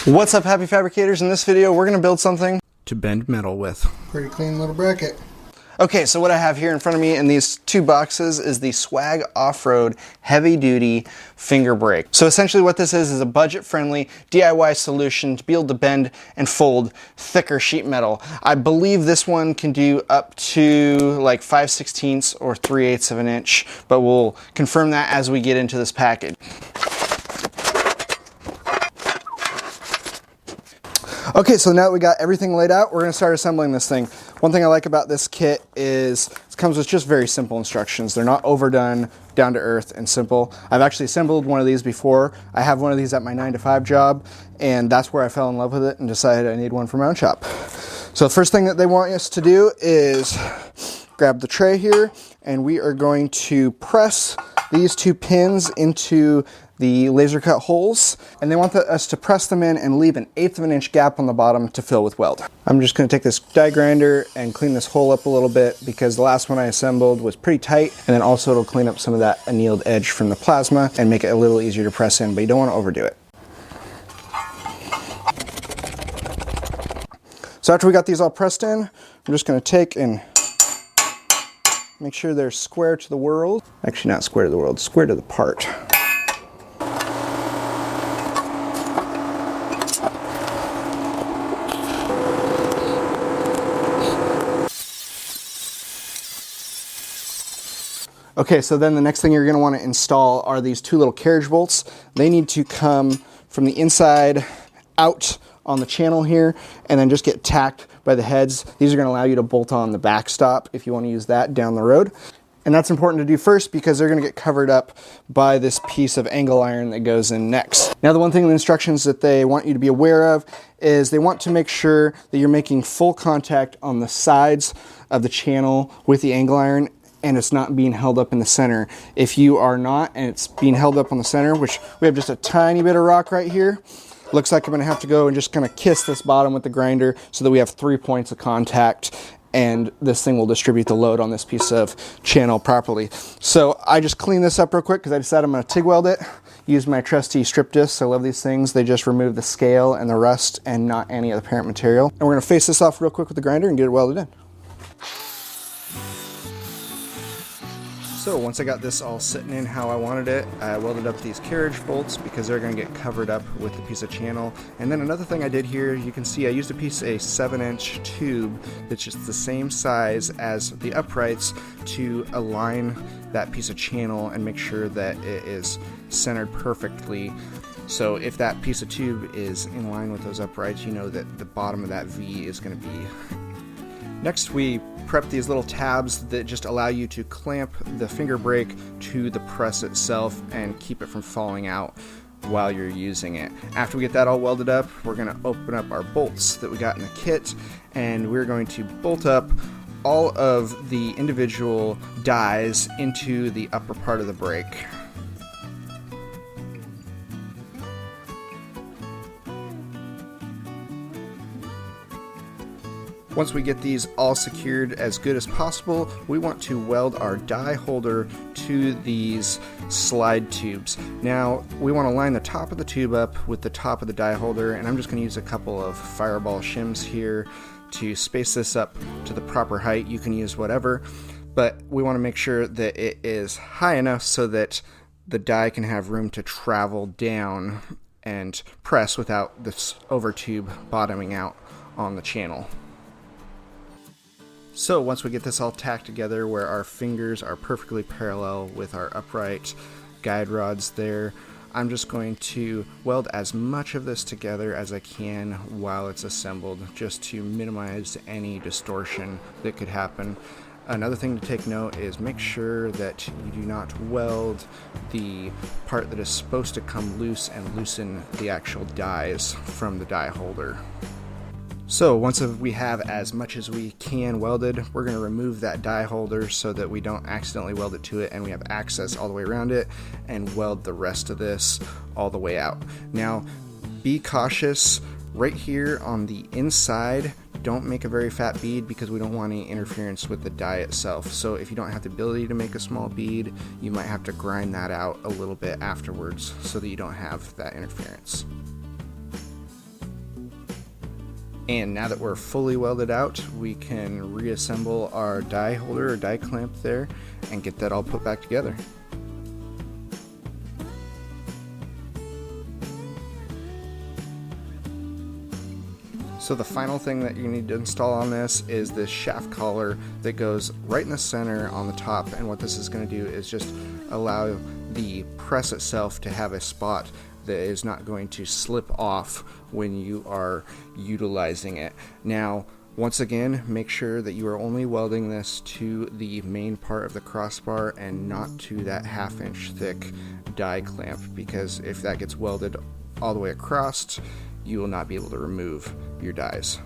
What's up, happy fabricators? In this video we're going to build something to bend metal with. Pretty clean little bracket. Okay, so what I have here in front of me in these two boxes is the Swag Off-Road Heavy Duty Finger Brake. So essentially what this is a budget-friendly DIY solution to be able to bend and fold thicker sheet metal. I believe this one can do up to like 5/16 or 3/8 of an inch, but we'll confirm that as we get into this package. Okay, so now that we got everything laid out, we're going to start assembling this thing. One thing I like about this kit is it comes with just very simple instructions. They're not overdone, down to earth, and simple. I've actually assembled one of these before. I have one of these at my 9-to-5 job, and that's where I fell in love with it and decided I need one for my own shop. So the first thing that they want us to do is grab the tray here, and we are going to press these two pins into the laser cut holes, and they want us to press them in and leave an 1/8 of an inch gap on the bottom to fill with weld. I'm just going to take this die grinder and clean this hole up a little bit because the last one I assembled was pretty tight, and then also it'll clean up some of that annealed edge from the plasma and make it a little easier to press in, but you don't want to overdo it. So after we got these all pressed in, I'm just going to take and make sure they're square to the world. Actually, not square to the world, square to the part. Okay, so then the next thing you're going to want to install are these two little carriage bolts. They need to come from the inside out on the channel here and then just get tacked by the heads. These are going to allow you to bolt on the backstop if you want to use that down the road. And that's important to do first because they're going to get covered up by this piece of angle iron that goes in next. Now, the one thing in the instructions that they want you to be aware of is they want to make sure that you're making full contact on the sides of the channel with the angle iron, and it's not being held up in the center. If you are not, and it's being held up on the center, which we have just a tiny bit of rock right here, looks like I'm gonna have to go and just kind of kiss this bottom with the grinder so that we have 3 points of contact, and this thing will distribute the load on this piece of channel properly. So I just cleaned this up real quick because I decided I'm gonna TIG weld it. Use my trusty strip discs. I love these things. They just remove the scale and the rust and not any of the parent material. And we're gonna face this off real quick with the grinder and get it welded in. So once I got this all sitting in how I wanted it, I welded up these carriage bolts because they're going to get covered up with the piece of channel. And then another thing I did here, you can see I used a 7-inch tube that's just the same size as the uprights to align that piece of channel and make sure that it is centered perfectly. So if that piece of tube is in line with those uprights, you know that the bottom of that V is going to be. Next, we prep these little tabs that just allow you to clamp the finger brake to the press itself and keep it from falling out while you're using it. After we get that all welded up, we're going to open up our bolts that we got in the kit, and we're going to bolt up all of the individual dies into the upper part of the brake. Once we get these all secured as good as possible, we want to weld our die holder to these slide tubes. Now, we want to line the top of the tube up with the top of the die holder, and I'm just going to use a couple of fireball shims here to space this up to the proper height. You can use whatever, but we want to make sure that it is high enough so that the die can have room to travel down and press without this over tube bottoming out on the channel. So once we get this all tacked together where our fingers are perfectly parallel with our upright guide rods there, I'm just going to weld as much of this together as I can while it's assembled, just to minimize any distortion that could happen. Another thing to take note is make sure that you do not weld the part that is supposed to come loose and loosen the actual dies from the die holder. So once we have as much as we can welded, we're going to remove that die holder so that we don't accidentally weld it to it and we have access all the way around it, and weld the rest of this all the way out. Now, be cautious right here on the inside. Don't make a very fat bead because we don't want any interference with the die itself. So if you don't have the ability to make a small bead, you might have to grind that out a little bit afterwards so that you don't have that interference. And now that we're fully welded out, we can reassemble our die holder or die clamp there and get that all put back together. So the final thing that you need to install on this is this shaft collar that goes right in the center on the top, and what this is going to do is just allow the press itself to have a spot that is not going to slip off when you are utilizing it. Now, once again, make sure that you are only welding this to the main part of the crossbar and not to that 1/2 inch thick die clamp, because if that gets welded all the way across, you will not be able to remove your dies.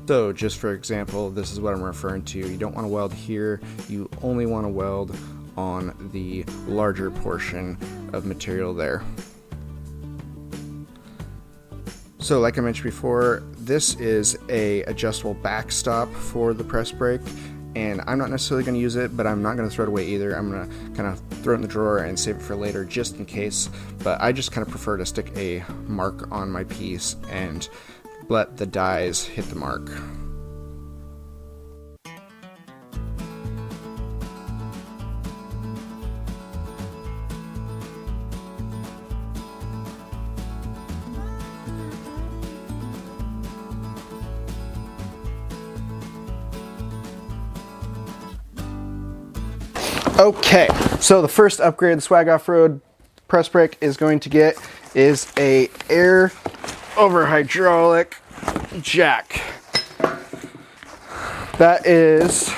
So just for example, this is what I'm referring to. You don't want to weld here, you only want to weld on the larger portion of material there. So like I mentioned before, this is a adjustable backstop for the press brake, and I'm not necessarily going to use it, but I'm not going to throw it away either. I'm going to kind of throw it in the drawer and save it for later just in case, but I just kind of prefer to stick a mark on my piece and let the dies hit the mark. Okay, so the first upgrade the Swag Off-Road press brake is going to get is a air over hydraulic jack. That is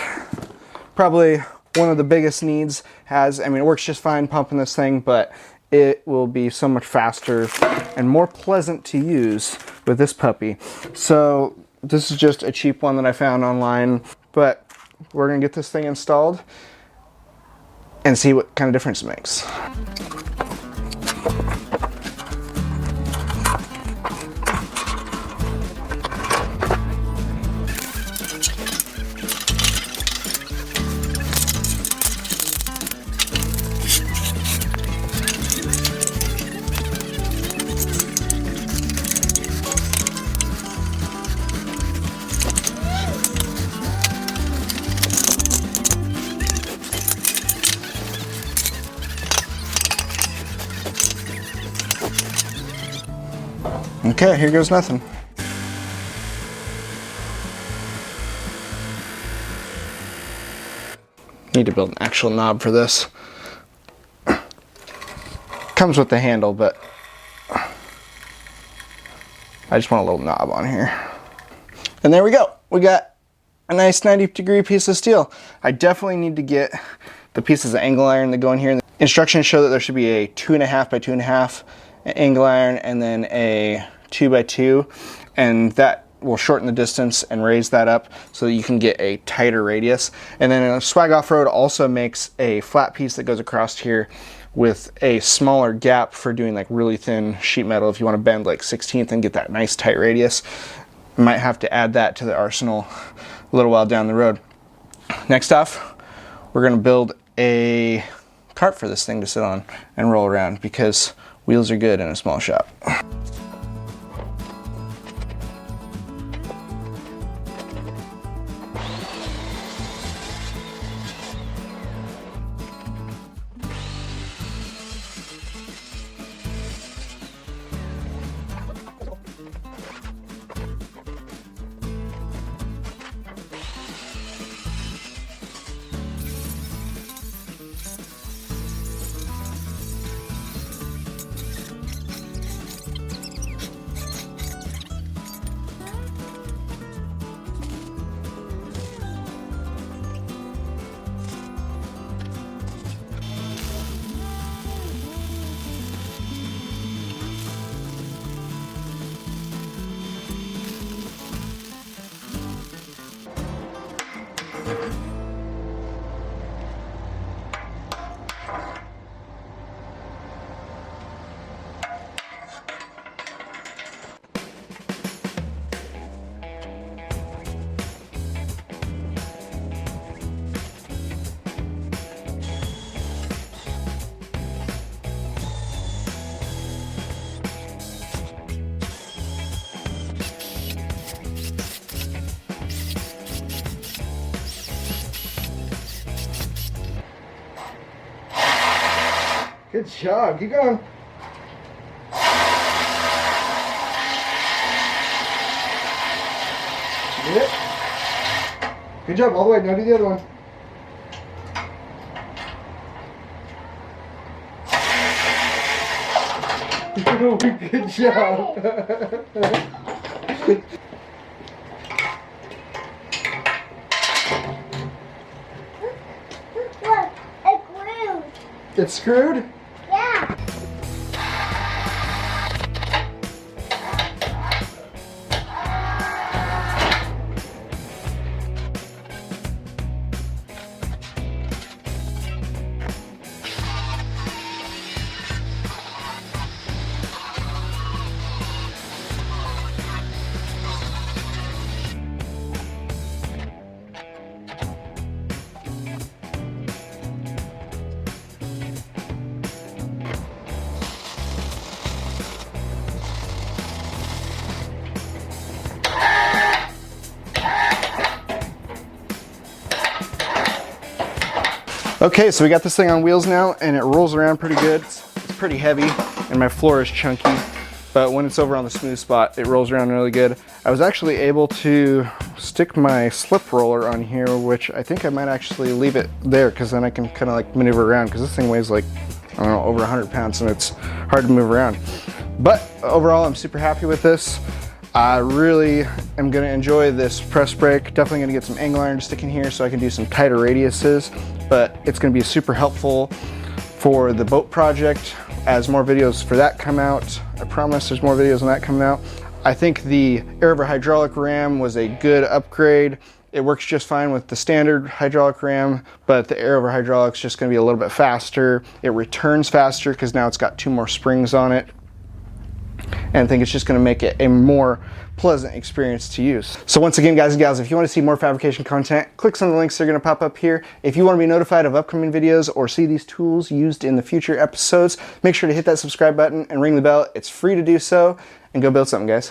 probably one of the biggest needs. I mean, it works just fine pumping this thing, but it will be so much faster and more pleasant to use with this puppy. So this is just a cheap one that I found online, but we're gonna get this thing installed and see what kind of difference it makes. Okay, here goes nothing. Need to build an actual knob for this. Comes with the handle, but I just want a little knob on here. And there we go. We got a nice 90-degree piece of steel. I definitely need to get the pieces of angle iron that go in here. The instructions show that there should be a 2.5 by 2.5 angle iron and then a 2x2, and that will shorten the distance and raise that up so that you can get a tighter radius. And then Swag Off-Road also makes a flat piece that goes across here with a smaller gap for doing like really thin sheet metal if you want to bend like 1/16 and get that nice tight radius. You might have to add that to the arsenal a little while down the road. Next off, we're going to build a cart for this thing to sit on and roll around, because wheels are good in a small shop. Good job. Keep going. You did it? Good job. All the way. Now do the other one. Good job. Look, it's screwed. It's screwed? Yeah. Okay, so we got this thing on wheels now, and it rolls around pretty good. It's pretty heavy, and my floor is chunky, but when it's over on the smooth spot, it rolls around really good. I was actually able to stick my slip roller on here, which I think I might actually leave it there, because then I can kind of like maneuver around, because this thing weighs like, I don't know, over 100 pounds, and it's hard to move around. But overall, I'm super happy with this. I really am going to enjoy this press brake. Definitely going to get some angle iron to stick in here so I can do some tighter radiuses, but it's going to be super helpful for the boat project as more videos for that come out. I promise there's more videos on that coming out. I think the air over hydraulic ram was a good upgrade. It works just fine with the standard hydraulic ram, but the air over hydraulic is just going to be a little bit faster. It returns faster because now it's got 2 more springs on it. And I think it's just going to make it a more pleasant experience to use. So once again, guys and gals, if you want to see more fabrication content, click some of the links that are going to pop up here. If you want to be notified of upcoming videos or see these tools used in the future episodes, make sure to hit that subscribe button and ring the bell. It's free to do so, and go build something, guys.